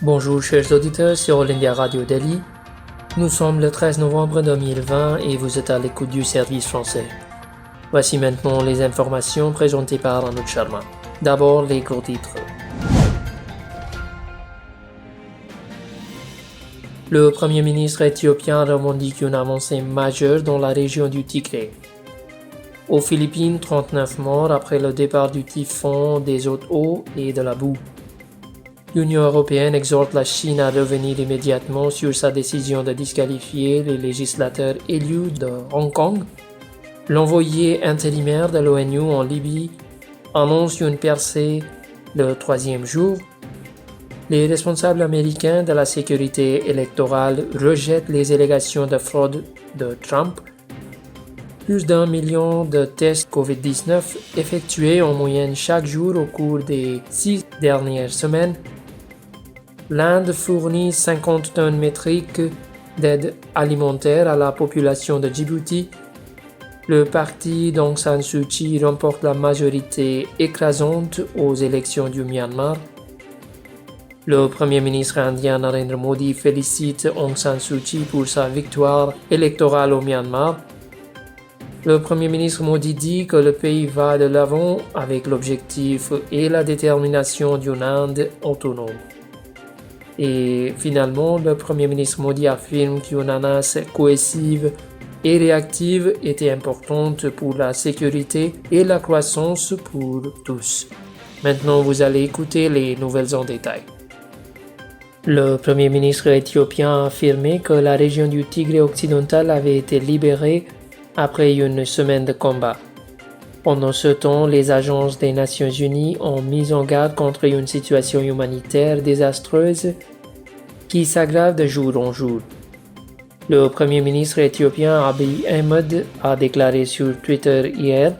Bonjour chers auditeurs sur l'India Radio Delhi. Nous sommes le 13 novembre 2020 et vous êtes à l'écoute du service français. Voici maintenant les informations présentées par Anuj Sharma. D'abord les gros titres. Le Premier ministre éthiopien revendique une avancée majeure dans la région du Tigré. Aux Philippines, 39 morts après le départ du typhon, des hautes eaux et de la boue. L'Union européenne exhorte la Chine à revenir immédiatement sur sa décision de disqualifier les législateurs élus de Hong Kong. L'envoyé intérimaire de l'ONU en Libye annonce une percée le 3e jour. Les responsables américains de la sécurité électorale rejettent les allégations de fraude de Trump. Plus d'1 million de tests Covid-19 effectués en moyenne chaque jour au cours des 6 dernières semaines. L'Inde fournit 50 tonnes métriques d'aide alimentaire à la population de Djibouti. Le parti d'Aung San Suu Kyi remporte la majorité écrasante aux élections du Myanmar. Le Premier ministre indien Narendra Modi félicite Aung San Suu Kyi pour sa victoire électorale au Myanmar. Le Premier ministre Modi dit que le pays va de l'avant avec l'objectif et la détermination d'une Inde autonome. Et finalement, le Premier ministre Modi affirme qu'une ANAS cohésive et réactive était importante pour la sécurité et la croissance pour tous. Maintenant, vous allez écouter les nouvelles en détail. Le Premier ministre éthiopien a affirmé que la région du Tigré occidental avait été libérée après une semaine de combat. Pendant ce temps, les agences des Nations Unies ont mis en garde contre une situation humanitaire désastreuse qui s'aggrave de jour en jour. Le Premier ministre éthiopien Abiy Ahmed a déclaré sur Twitter hier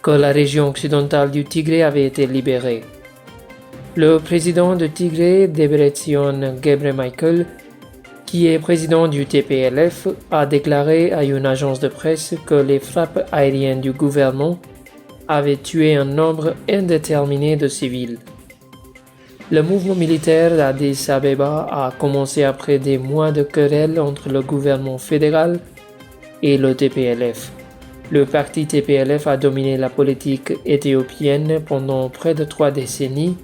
que la région occidentale du Tigré avait été libérée. Le président de Tigré, Debretsion Gebremichael, qui est président du TPLF, a déclaré à une agence de presse que les frappes aériennes du gouvernement avaient tué un nombre indéterminé de civils. Le mouvement militaire d'Addis Abeba a commencé après des mois de querelles entre le gouvernement fédéral et le TPLF. Le parti TPLF a dominé la politique éthiopienne pendant près de 3 décennies,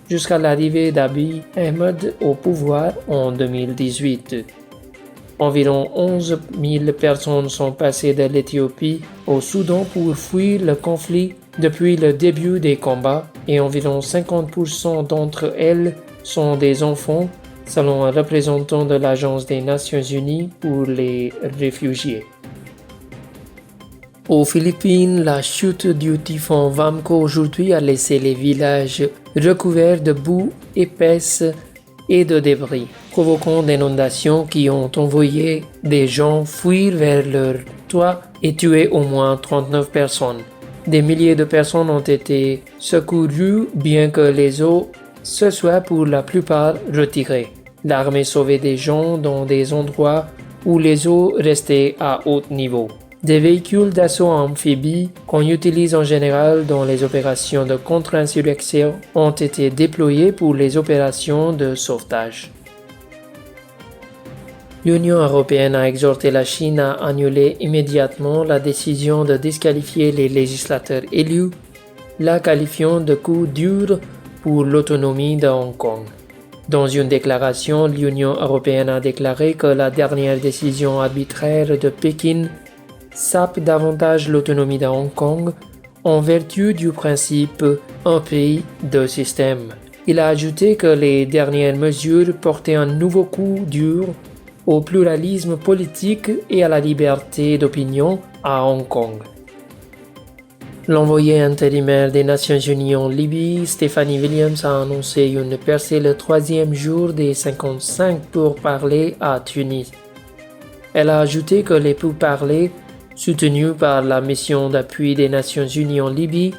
jusqu'à l'arrivée d'Abiy Ahmed au pouvoir en 2018. Environ 11 000 personnes sont passées de l'Éthiopie au Soudan pour fuir le conflit depuis le début des combats et environ 50% d'entre elles sont des enfants, selon un représentant de l'Agence des Nations Unies pour les réfugiés. Aux Philippines, la chute du typhon Vamco aujourd'hui a laissé les villages recouverts de boue épaisse et de débris, provoquant des inondations qui ont envoyé des gens fuir vers leur toit et tué au moins 39 personnes. Des milliers de personnes ont été secourues bien que les eaux se soient pour la plupart retirées. L'armée sauvait des gens dans des endroits où les eaux restaient à haut niveau. Des véhicules d'assaut amphibies qu'on utilise en général dans les opérations de contre-insurrection ont été déployés pour les opérations de sauvetage. L'Union européenne a exhorté la Chine à annuler immédiatement la décision de disqualifier les législateurs élus, la qualifiant de coup dur pour l'autonomie de Hong Kong. Dans une déclaration, l'Union européenne a déclaré que la dernière décision arbitraire de Pékin sape davantage l'autonomie de Hong Kong en vertu du principe « un pays, deux systèmes ». Il a ajouté que les dernières mesures portaient un nouveau coup dur au pluralisme politique et à la liberté d'opinion à Hong Kong. L'envoyé intérimaire des Nations Unies en Libye, Stephanie Williams, a annoncé une percée le 3e jour des 55 pourparlers à Tunis. Elle a ajouté que les pourparlers, soutenus par la mission d'appui des Nations Unies en Libye,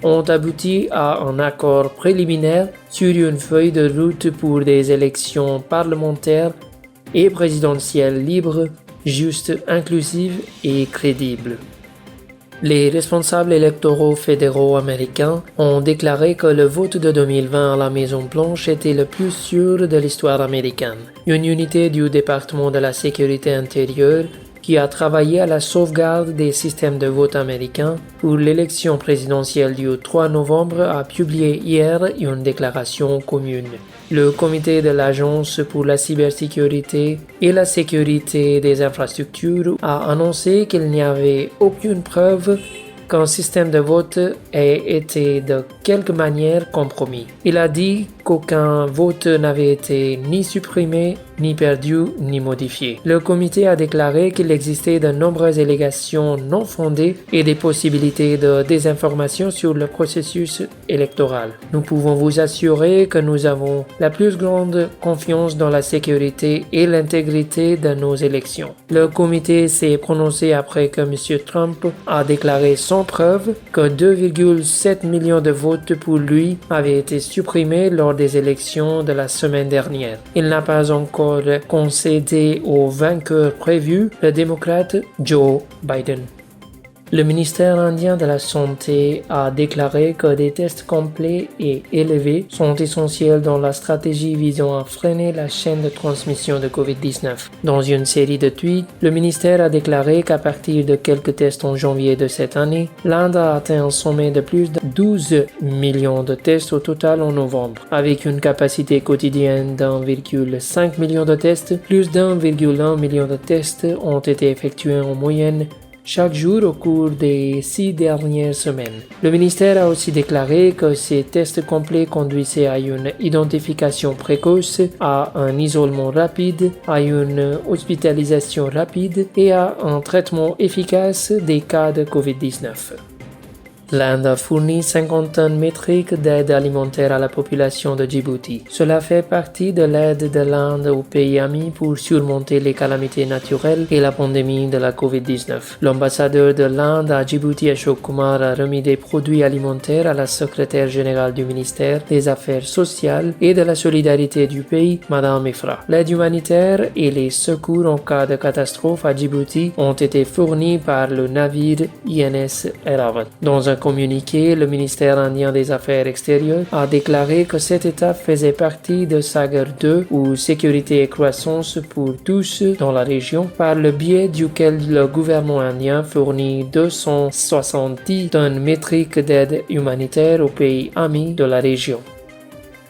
ont abouti à un accord préliminaire sur une feuille de route pour des élections parlementaires et présidentielles libres, justes, inclusives et crédibles. Les responsables électoraux fédéraux américains ont déclaré que le vote de 2020 à la Maison-Blanche était le plus sûr de l'histoire américaine. Une unité du département de la sécurité intérieure qui a travaillé à la sauvegarde des systèmes de vote américains pour l'élection présidentielle du 3 novembre a publié hier une déclaration commune. Le comité de l'Agence pour la cybersécurité et la sécurité des infrastructures a annoncé qu'il n'y avait aucune preuve qu'un système de vote ait été de quelque manière compromis. Il a dit qu'aucun vote n'avait été ni supprimé, ni perdu, ni modifié. Le comité a déclaré qu'il existait de nombreuses allégations non fondées et des possibilités de désinformation sur le processus électoral. Nous pouvons vous assurer que nous avons la plus grande confiance dans la sécurité et l'intégrité de nos élections. Le comité s'est prononcé après que M. Trump a déclaré sans preuve que 2,7 millions de votes pour lui avaient été supprimés lors des élections de la semaine dernière. Il n'a pas encore concédé au vainqueur prévu, le démocrate Joe Biden. Le ministère indien de la Santé a déclaré que des tests complets et élevés sont essentiels dans la stratégie visant à freiner la chaîne de transmission de COVID-19. Dans une série de tweets, le ministère a déclaré qu'à partir de quelques tests en janvier de cette année, l'Inde a atteint un sommet de plus de 12 millions de tests au total en novembre. Avec une capacité quotidienne d'1,5 million de tests, plus d'1,1 million de tests ont été effectués en moyenne chaque jour au cours des 6 dernières semaines. Le ministère a aussi déclaré que ces tests complets conduisaient à une identification précoce, à un isolement rapide, à une hospitalisation rapide et à un traitement efficace des cas de COVID-19. L'Inde a fourni 50 tonnes métriques d'aide alimentaire à la population de Djibouti. Cela fait partie de l'aide de l'Inde aux pays amis pour surmonter les calamités naturelles et la pandémie de la COVID-19. L'ambassadeur de l'Inde à Djibouti, Ashok Kumar, a remis des produits alimentaires à la secrétaire générale du ministère des Affaires sociales et de la solidarité du pays, Madame Ifra. L'aide humanitaire et les secours en cas de catastrophe à Djibouti ont été fournis par le navire INS Erawan. Dans un communiqué, le ministère indien des Affaires extérieures a déclaré que cette étape faisait partie de Sagar 2 ou sécurité et croissance pour tous dans la région, par le biais duquel le gouvernement indien fournit 270 tonnes métriques d'aide humanitaire aux pays amis de la région.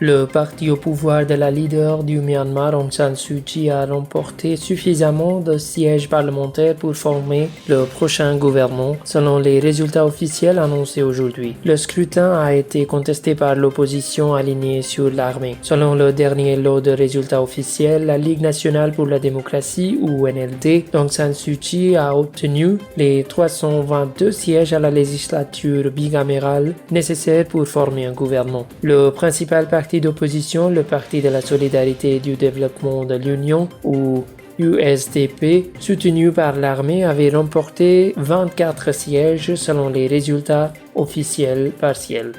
Le parti au pouvoir de la leader du Myanmar, Aung San Suu Kyi, a remporté suffisamment de sièges parlementaires pour former le prochain gouvernement, selon les résultats officiels annoncés aujourd'hui. Le scrutin a été contesté par l'opposition alignée sur l'armée. Selon le dernier lot de résultats officiels, la Ligue nationale pour la démocratie, ou NLD, Aung San Suu Kyi a obtenu les 322 sièges à la législature bicamérale nécessaires pour former un gouvernement. Le principal parti d'opposition, le Parti de la solidarité et du développement de l'Union, ou USDP, soutenu par l'armée, avait remporté 24 sièges selon les résultats officiels partiels.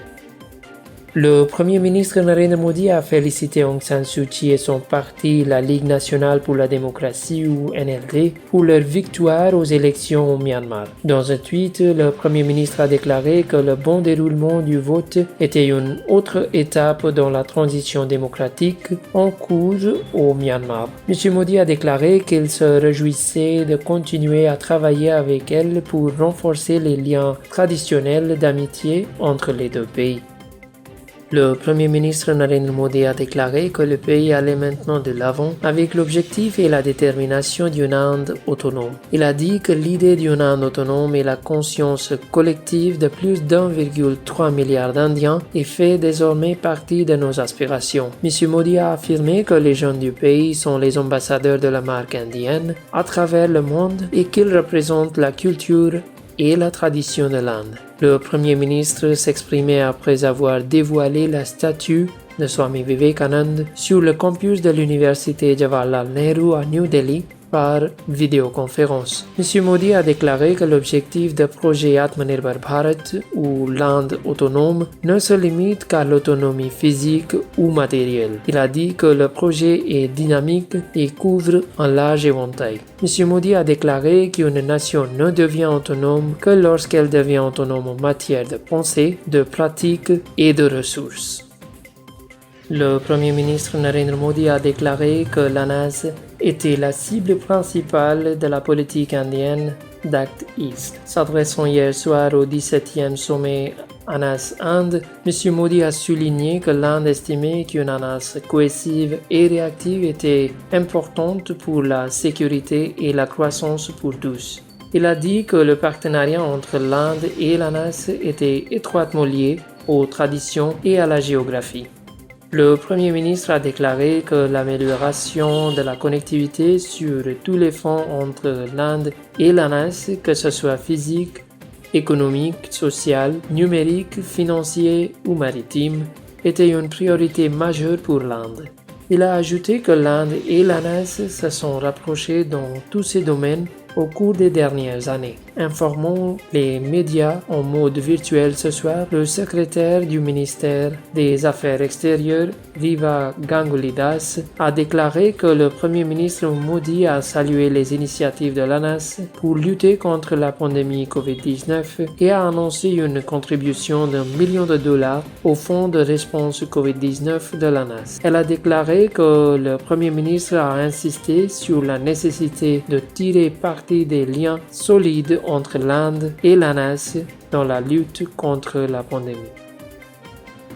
Le Premier ministre Narendra Modi a félicité Aung San Suu Kyi et son parti, la Ligue nationale pour la démocratie ou NLD, pour leur victoire aux élections au Myanmar. Dans un tweet, le Premier ministre a déclaré que le bon déroulement du vote était une autre étape dans la transition démocratique en cours au Myanmar. M. Modi a déclaré qu'il se réjouissait de continuer à travailler avec elle pour renforcer les liens traditionnels d'amitié entre les deux pays. Le Premier ministre Narendra Modi a déclaré que le pays allait maintenant de l'avant avec l'objectif et la détermination d'une Inde autonome. Il a dit que l'idée d'une Inde autonome et la conscience collective de plus d'1,3 milliard d'Indiens est fait désormais partie de nos aspirations. M. Modi a affirmé que les jeunes du pays sont les ambassadeurs de la marque indienne à travers le monde et qu'ils représentent la culture et la tradition de l'Inde. Le Premier ministre s'exprimait après avoir dévoilé la statue de Swami Vivekananda sur le campus de l'université Jawaharlal Nehru à New Delhi. par vidéoconférence. M. Modi a déclaré que l'objectif du projet Atmanirbhar Bharat ou l'Inde autonome ne se limite qu'à l'autonomie physique ou matérielle. Il a dit que le projet est dynamique et couvre un large éventail. M. Modi a déclaré qu'une nation ne devient autonome que lorsqu'elle devient autonome en matière de pensée, de pratique et de ressources. Le Premier ministre Narendra Modi a déclaré que l'ANAS était la cible principale de la politique indienne d'Act East. S'adressant hier soir au 17e sommet ANAS-Inde, M. Modi a souligné que l'Inde estimait qu'une ANAS cohésive et réactive était importante pour la sécurité et la croissance pour tous. Il a dit que le partenariat entre l'Inde et l'ANAS était étroitement lié aux traditions et à la géographie. Le Premier ministre a déclaré que l'amélioration de la connectivité sur tous les fronts entre l'Inde et l'ANAS, que ce soit physique, économique, social, numérique, financier ou maritime, était une priorité majeure pour l'Inde. Il a ajouté que l'Inde et l'ANAS se sont rapprochés dans tous ces domaines au cours des dernières années. Informant les médias en mode virtuel ce soir, le secrétaire du ministère des Affaires extérieures, Viva Ganguly Das, a déclaré que le Premier ministre Modi a salué les initiatives de l'ANAS pour lutter contre la pandémie Covid-19 et a annoncé une contribution d'$1 million au fonds de réponse Covid-19 de l'ANAS. Elle a déclaré que le Premier ministre a insisté sur la nécessité de tirer parti des liens solides entre l'Inde et l'ANAS dans la lutte contre la pandémie.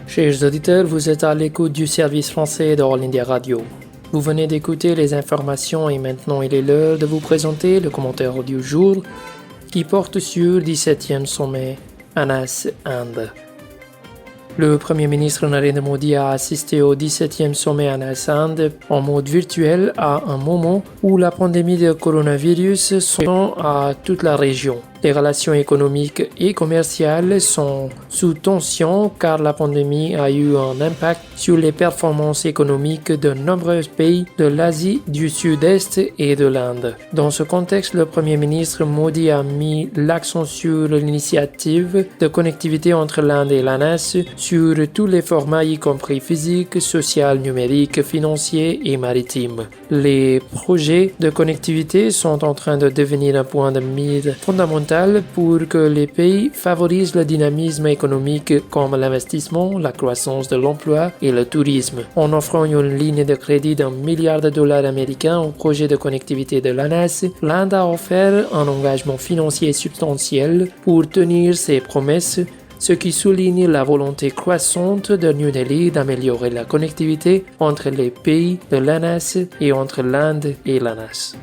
Chers auditeurs, vous êtes à l'écoute du service français de All India Radio. Vous venez d'écouter les informations et maintenant il est l'heure de vous présenter le commentaire du jour qui porte sur 17e sommet ANAS-Inde. Le Premier ministre Narendra Modi a assisté au 17e sommet ANAS-Inde en mode virtuel à un moment où la pandémie de coronavirus s'étend à toute la région. Les relations économiques et commerciales sont sous tension car la pandémie a eu un impact sur les performances économiques de nombreux pays de l'Asie du Sud-Est et de l'Inde. Dans ce contexte, le Premier ministre Modi a mis l'accent sur l'initiative de connectivité entre l'Inde et l'ANAS sur tous les formats, y compris physique, social, numérique, financier et maritime. Les projets de connectivité sont en train de devenir un point de mire fondamental pour que les pays favorisent le dynamisme économique comme l'investissement, la croissance de l'emploi et le tourisme. En offrant une ligne de crédit d'$1 milliard américains au projet de connectivité de l'ANAS, l'Inde a offert un engagement financier substantiel pour tenir ses promesses, ce qui souligne la volonté croissante de New Delhi d'améliorer la connectivité entre les pays de l'ANAS et entre l'Inde et l'ANAS.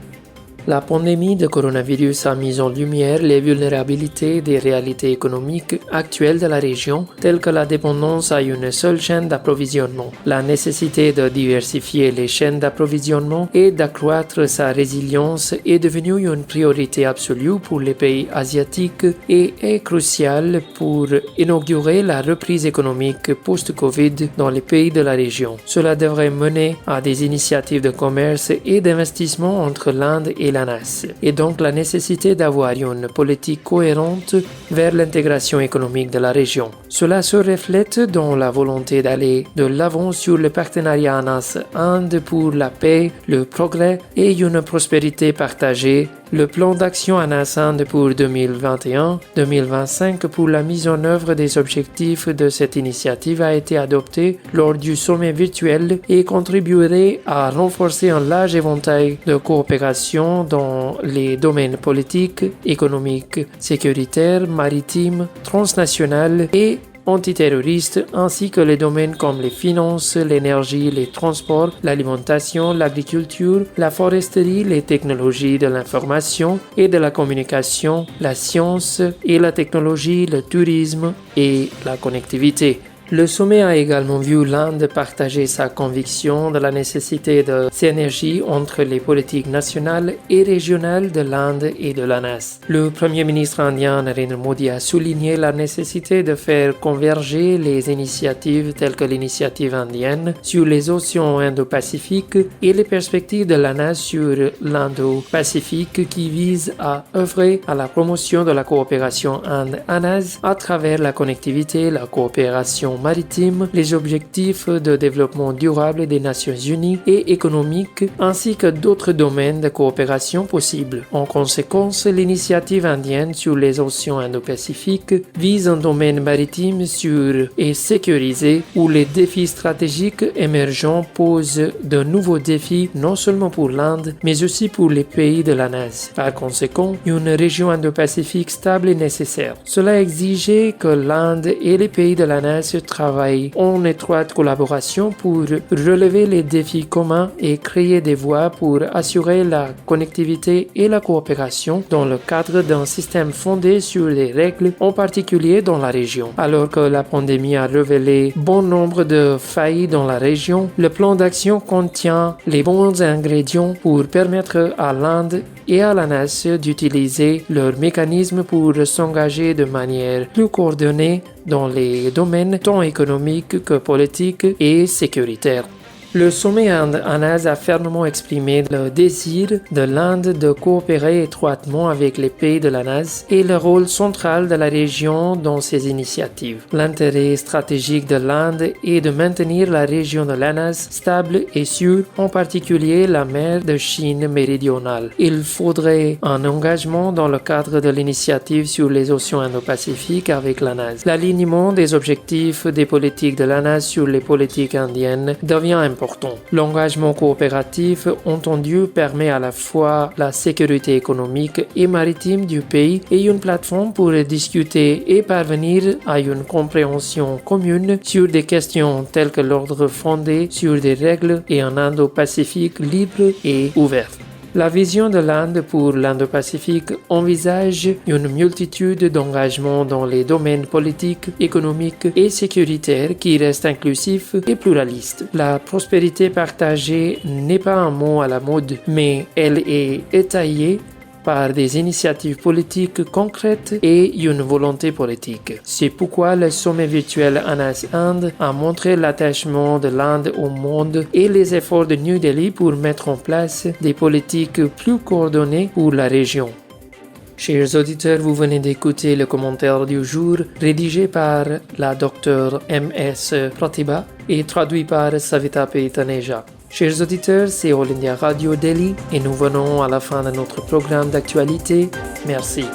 La pandémie de coronavirus a mis en lumière les vulnérabilités des réalités économiques actuelles de la région, telles que la dépendance à une seule chaîne d'approvisionnement, la nécessité de diversifier les chaînes d'approvisionnement et d'accroître sa résilience est devenue une priorité absolue pour les pays asiatiques et est cruciale pour inaugurer la reprise économique post-Covid dans les pays de la région. Cela devrait mener à des initiatives de commerce et d'investissement entre l'Inde et l'ANAS, et donc la nécessité d'avoir une politique cohérente vers l'intégration économique de la région. Cela se reflète dans la volonté d'aller de l'avant sur le partenariat ANAS-Inde pour la paix, le progrès et une prospérité partagée. Le plan d'action ANAS-Inde pour 2021-2025 pour la mise en œuvre des objectifs de cette initiative a été adopté lors du sommet virtuel et contribuerait à renforcer un large éventail de coopération dans les domaines politiques, économiques, sécuritaires, maritimes, transnationaux et antiterroristes, ainsi que les domaines comme les finances, l'énergie, les transports, l'alimentation, l'agriculture, la foresterie, les technologies de l'information et de la communication, la science et la technologie, le tourisme et la connectivité. Le sommet a également vu l'Inde partager sa conviction de la nécessité de synergie entre les politiques nationales et régionales de l'Inde et de l'ANAS. Le Premier ministre indien Narendra Modi a souligné la nécessité de faire converger les initiatives telles que l'initiative indienne sur les océans Indo-Pacifique et les perspectives de l'ANAS sur l'Indo-Pacifique qui visent à œuvrer à la promotion de la coopération Inde-ANAS à travers la connectivité, la coopération maritime, les objectifs de développement durable des Nations Unies et économique, ainsi que d'autres domaines de coopération possibles. En conséquence, l'initiative indienne sur les océans Indo-Pacifique vise un domaine maritime sûr et sécurisé où les défis stratégiques émergents posent de nouveaux défis non seulement pour l'Inde, mais aussi pour les pays de l'ANAS. Par conséquent, une région Indo-Pacifique stable est nécessaire. Cela exigeait que l'Inde et les pays de l'ANAS travaillent en étroite collaboration pour relever les défis communs et créer des voies pour assurer la connectivité et la coopération dans le cadre d'un système fondé sur les règles, en particulier dans la région. Alors que la pandémie a révélé bon nombre de failles dans la région, le plan d'action contient les bons ingrédients pour permettre à l'Inde et à l'ANAS d'utiliser leurs mécanismes pour s'engager de manière plus coordonnée dans les domaines tant économiques que politiques et sécuritaires. Le sommet Inde-ANAS a fermement exprimé le désir de l'Inde de coopérer étroitement avec les pays de l'ANAS et le rôle central de la région dans ces initiatives. L'intérêt stratégique de l'Inde est de maintenir la région de l'ANAS stable et sûre, en particulier la mer de Chine méridionale. Il faudrait un engagement dans le cadre de l'initiative sur les océans Indo-Pacifiques avec l'ANAS. L'alignement des objectifs des politiques de l'ANAS sur les politiques indiennes devient important. L'engagement coopératif entendu permet à la fois la sécurité économique et maritime du pays et une plateforme pour discuter et parvenir à une compréhension commune sur des questions telles que l'ordre fondé sur des règles et un Indo-Pacifique libre et ouvert. La vision de l'Inde pour l'Indo-Pacifique envisage une multitude d'engagements dans les domaines politiques, économiques et sécuritaires qui restent inclusifs et pluralistes. La prospérité partagée n'est pas un mot à la mode, mais elle est étayée par des initiatives politiques concrètes et une volonté politique. C'est pourquoi le sommet virtuel ANAS-Inde a montré l'attachement de l'Inde au monde et les efforts de New Delhi pour mettre en place des politiques plus coordonnées pour la région. Chers auditeurs, vous venez d'écouter le commentaire du jour rédigé par la Dr M.S. Pratibha et traduit par Savita Peitaneja. Chers auditeurs, c'est All India Radio Delhi et nous venons à la fin de notre programme d'actualité. Merci.